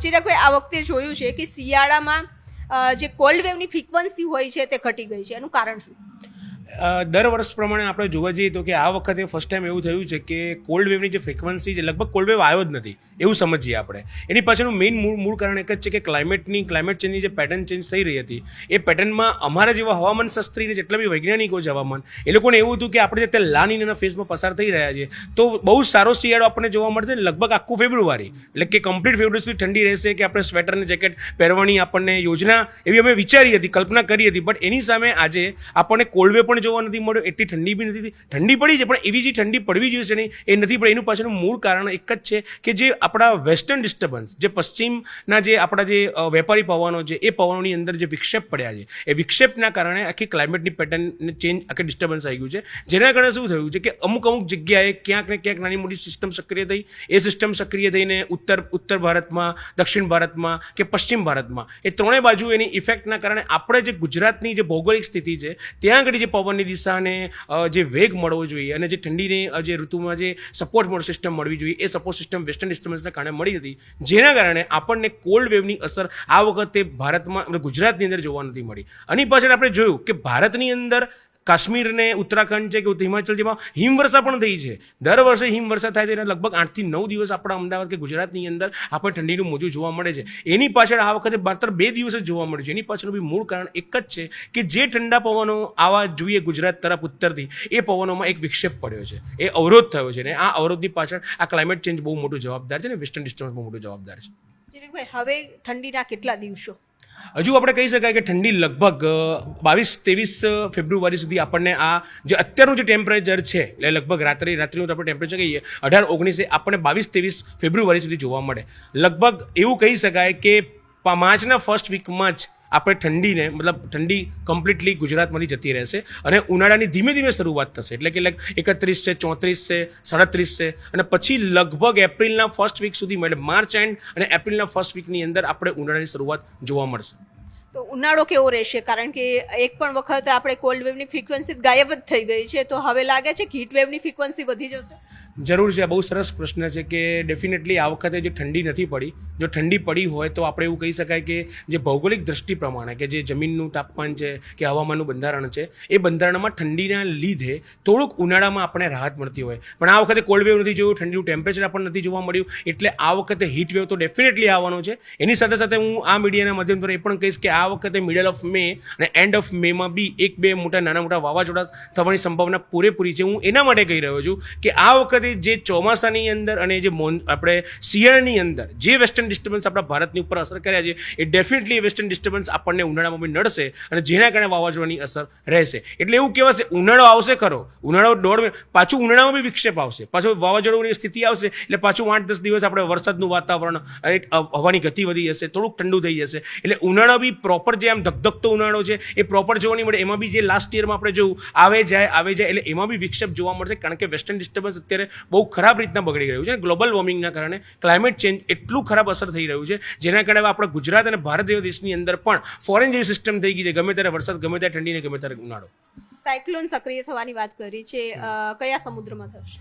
ચિરાગભાઈ, આ વખતે જોયું છે કે શિયાળામાં જે કોલ્ડ વેવની ફ્રીક્વન્સી હોય છે તે ઘટી ગઈ છે, એનું કારણ શું? દર વર્ષ પ્રમાણે આપણે જોવા જઈએ તો કે આ વખતે ફર્સ્ટ ટાઈમ એવું થયું છે કે કોલ્ડ વેવની જે ફ્રિકવન્સી છે, લગભગ કોલ્ડ વેવ આવ્યો જ નથી એવું સમજીએ આપણે. એની પાછળનું મેઇન મૂળ કારણ એક જ છે કે ક્લાઇમેટ ચેન્જની જે પેટર્ન ચેન્જ થઈ રહી હતી, એ પેટર્નમાં અમારા જેવા હવામાન શાસ્ત્રીને જેટલા બી વૈજ્ઞાનિકો છે હવામાન, એ લોકોને એવું હતું કે આપણે અત્યારે લા નીનાના ફેઝમાં પસાર થઈ રહ્યા છીએ, તો બહુ સારો શિયાળો આપણને જોવા મળશે લગભગ આખું ફેબ્રુઆરી, એટલે કે કમ્પ્લીટ ફેબ્રુઆરી સુધી ઠંડી રહેશે, કે આપણે સ્વેટર અને જેકેટ પહેરવાની આપણને યોજના એવી અમે વિચારી હતી, કલ્પના કરી હતી. બટ એની સામે આજે આપણને કોલ્ડ વેવ પણ જોવા નથી મળ્યો, એટલી ઠંડી બી નથી. ઠંડી પડી છે પણ એવી જે ઠંડી પડવી જોઈએ છે નહીં એ નથી પડી. એનું પાછળનું મૂળ કારણ એક જ છે કે જે આપણા વેસ્ટર્ન ડિસ્ટર્બન્સ, જે પશ્ચિમના જે આપણા જે વેપારી પવનો છે, એ પવનોની અંદર જે વિક્ષેપ પડ્યા છે, એ વિક્ષેપના કારણે આખી ક્લાઇમેટની પેટર્ન ચેન્જ, આખી ડિસ્ટર્બન્સ આવી ગયું છે. જેના કારણે શું થયું છે કે અમુક જગ્યાએ ક્યાંક ને ક્યાંક નાની મોટી સિસ્ટમ સક્રિય થઈ, એ સિસ્ટમ સક્રિય થઈને ઉત્તર ભારતમાં, દક્ષિણ ભારતમાં કે પશ્ચિમ ભારતમાં, એ ત્રણેય બાજુ એની ઇફેક્ટના કારણે આપણે જે ગુજરાતની જે ભૌગોલિક સ્થિતિ છે ત્યાં આગળ જે પવનની દિશાને જે વેગ મળવો જોઈએ અને જે ઠંડીની જે ઋતુમાં જે સપોર્ટ સિસ્ટમ મળવી જોઈએ, એ સપોર્ટ સિસ્ટમ વેસ્ટર્ન ડિસ્ટર્બન્સના કારણે મળી હતી. જેના કારણે આપણને કોલ્ડ વેવની અસર આ વખતે ભારતમાં, ગુજરાતની અંદર જોવા નથી મળી. આની પાછળ આપણે જોયું કે ભારતની અંદર કાશ્મીર ને ઉત્તરાખંડ છે કે હિમાચલ, જેમાં હિમવર્ષા પણ થઈ છે. દર વર્ષે હિમવર્ષા થાય છે અને લગભગ 8 થી 9 દિવસ આપણા અમદાવાદ કે ગુજરાતની અંદર આપણે ઠંડીનું મોજું જોવા મળે છે. એની પાછળ આ વખતે માત્ર 2 દિવસ જ જોવા મળ્યું છે. એની પાછળનું બી મૂળ કારણ એક જ છે કે જે ઠંડા પવનો આવા જોઈએ ગુજરાત તરફ ઉત્તરથી, એ પવનોમાં એક વિક્ષેપ પડ્યો છે, એ અવરોધ થયો છે. ને આ અવરોધની પાછળ આ ક્લાઇમેટ ચેન્જ બહુ મોટું જવાબદાર છે ને વેસ્ટર્ન ડિસ્ટર્બન્સ બહુ મોટું જવાબદાર છે. ચિરાગભાઈ, હવે ઠંડીના કેટલા દિવસો? હજુ આપણે કહી શકાય કે ઠંડી લગભગ 22-23 ફેબ્રુઆરી સુધી આપણને આ જે અત્યારનું જે ટેમ્પરેચર છે, એટલે લગભગ રાત્રિનું આપણે ટેમ્પરેચર કહીએ 18-19, આપણને 22-23 ફેબ્રુઆરી સુધી જોવા મળે. લગભગ એવું કહી શકાય કે માર્ચના ફર્સ્ટ વીકમાં જ આપણે ઠંડીને, મતલબ ઠંડી કમ્પ્લીટલી ગુજરાતમાંથી જતી રહેશે અને ઉનાળાની ધીમે ધીમે શરૂઆત થશે. એટલે કે 31 છે, 34 છે, 37 છે, અને પછી લગભગ એપ્રિલના ફર્સ્ટ વીક સુધી, એટલે માર્ચ એન્ડ અને એપ્રિલના ફર્સ્ટ વીકની અંદર આપણે ઉનાળાની શરૂઆત જોવા મળશે. તો ઉનાળો કેવો રહેશે? કારણ કે એક પણ વખત આપણે કોલ્ડ વેવની ફ્રીક્વન્સી ગાયબ જ થઈ ગઈ છે, તો હવે લાગે છે કે હીટ વેવની ફ્રીક્વન્સી વધી જશે? જરૂર છે. આ બહુ સરસ પ્રશ્ન છે કે ડેફિનેટલી આ વખતે જે ઠંડી નથી પડી, જો ઠંડી પડી હોય તો આપણે એવું કહી શકાય કે જે ભૌગોલિક દ્રષ્ટિ પ્રમાણે, કે જે જમીનનું તાપમાન છે કે હવામાનનું બંધારણ છે, એ બંધારણમાં ઠંડીના લીધે થોડુંક ઉનાળામાં આપણને રાહત મળતી હોય. પણ આ વખતે કોલ્ડ વેવ નથી જોયું, ઠંડીનું ટેમ્પરેચર આપણને નથી જોવા મળ્યું, એટલે આ વખતે હીટ વેવ તો ડેફિનેટલી આવવાનો છે. એની સાથે સાથે હું આ મીડિયાના માધ્યમ દ્વારા એ પણ કહીશ કે આ વખતે મિડલ ઓફ મે અને એન્ડ ઓફ મેમાં બી 1-2 નાના મોટા વાવાઝોડા થવાની સંભાવના પૂરેપૂરી છે. હું એના માટે કહી રહ્યો છું કે આ વખતે જે ચોમાસાની અંદર અને જે આપણે શિયાળાની અંદર જે વેસ્ટર્ન ડિસ્ટર્બન્સ આપણા ભારતની ઉપર અસર કર્યા છે, એ ડેફિનેટલી વેસ્ટર્ન ડિસ્ટર્બન્સ આપણને ઉનાળામાં બી નડશે અને જેના કારણે વાવાઝોડાની અસર રહેશે. એટલે એવું કહેવાશે ઉનાળો આવશે ખરો, ઉનાળો પાછું ઉનાળામાં બી વિક્ષેપ આવશે, પાછું વાવાઝોડાની સ્થિતિ આવશે, એટલે પાછું 8-10 દિવસ આપણે વરસાદનું વાતાવરણ, હવાની ગતિ વધી જશે, થોડુંક ઠંડુ થઈ જશે. એટલે ઉનાળો બી પ્રોપર જે આમ ધગધગતો ઉનાળો છે એ પ્રોપર જોવા નહીં મળે. એમાં બી જે લાસ્ટ યરમાં આપણે જોયું આવે જાય, એટલે એમાં બી વિક્ષેપ જોવા મળશે. કારણ કે વેસ્ટર્ન ડિસ્ટર્બન્સ અત્યારે બહુ ખરાબ રીતના બગડી રહ્યું છે. ગ્લોબલ વોર્મિંગના કારણે ક્લાઇમેટ ચેન્જ એટલું ખરાબ અસર થઈ રહ્યું છે, જેના કારણે આપણા ગુજરાત અને ભારત જેવા દેશની અંદર પણ ફોરેન જેવી સિસ્ટમ થઈ ગઈ છે. ગમે ત્યારે વરસાદ, ગમે ત્યારે ઠંડી ને ગમે ત્યારે ઉનાળો. સાયક્લોન સક્રિય થવાની વાત કરી છે, કયા સમુદ્રમાં થશે?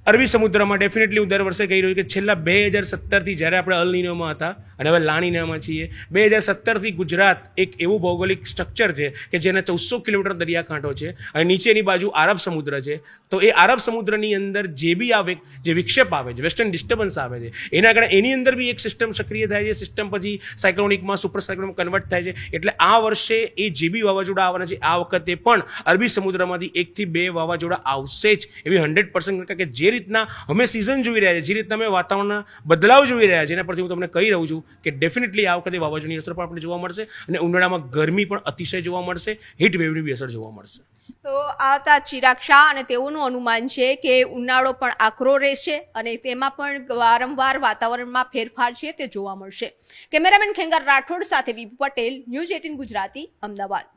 અરબી સમુદ્રમાં. ડેફિનેટલી હું દર વર્ષે કહી રહ્યું કે છેલ્લા 2017થી જ્યારે આપણે અલ નીનોમાં હતા અને હવે લા નીનામાં છીએ, 2017થી ગુજરાત એક એવું ભૌગોલિક સ્ટ્રક્ચર છે કે જેના 1400 કિલોમીટર દરિયાકાંઠો છે અને નીચેની બાજુ આરબ સમુદ્ર છે. તો એ આરબ સમુદ્રની અંદર જે બી આવે, જે વિક્ષેપ આવે છે, વેસ્ટર્ન ડિસ્ટર્બન્સ આવે છે, એના કારણે એની અંદર બી એક સિસ્ટમ સક્રિય થાય છે. સિસ્ટમ પછી સાયક્લોનિકમાં, સુપર સાયક્લોનિકમાં કન્વર્ટ થાય છે. એટલે આ વર્ષે એ જે બી વાવાઝોડા આવવાના છે, આ વખતે પણ અરબી સમુદ્રમાંથી 1 થી 2 વાવાઝોડા આવશે જ, એવી 100% કે જે રીતના અમે સિઝન જોઈ રહ્યા છીએ, જે રીતના અમે વાતાવરણના બદલાવ જોઈ રહ્યા છીએ, એના પરથી હું તમને કહી રહ્યું છું કે ડેફિનેટલી આ વખતે વાવાઝોડાની અસર પણ આપણે જોવા મળશે અને ઉનાળામાં ગરમી પણ અતિશય જોવા મળશે, હીટ વેવની બી અસર જોવા મળશે. તો આ હતા ચિરાગ શાહ અને તેઓનું અનુમાન છે કે ઉનાળો પણ આકરો રહેશે અને તેમાં પણ વારંવાર વાતાવરણમાં ફેરફાર છે તે જોવા મળશે. કેમેરામેન ખેંગાર રાઠોડ સાથે વીપુ પટેલ, ન્યૂઝ 18 ગુજરાતી, અમદાવાદ.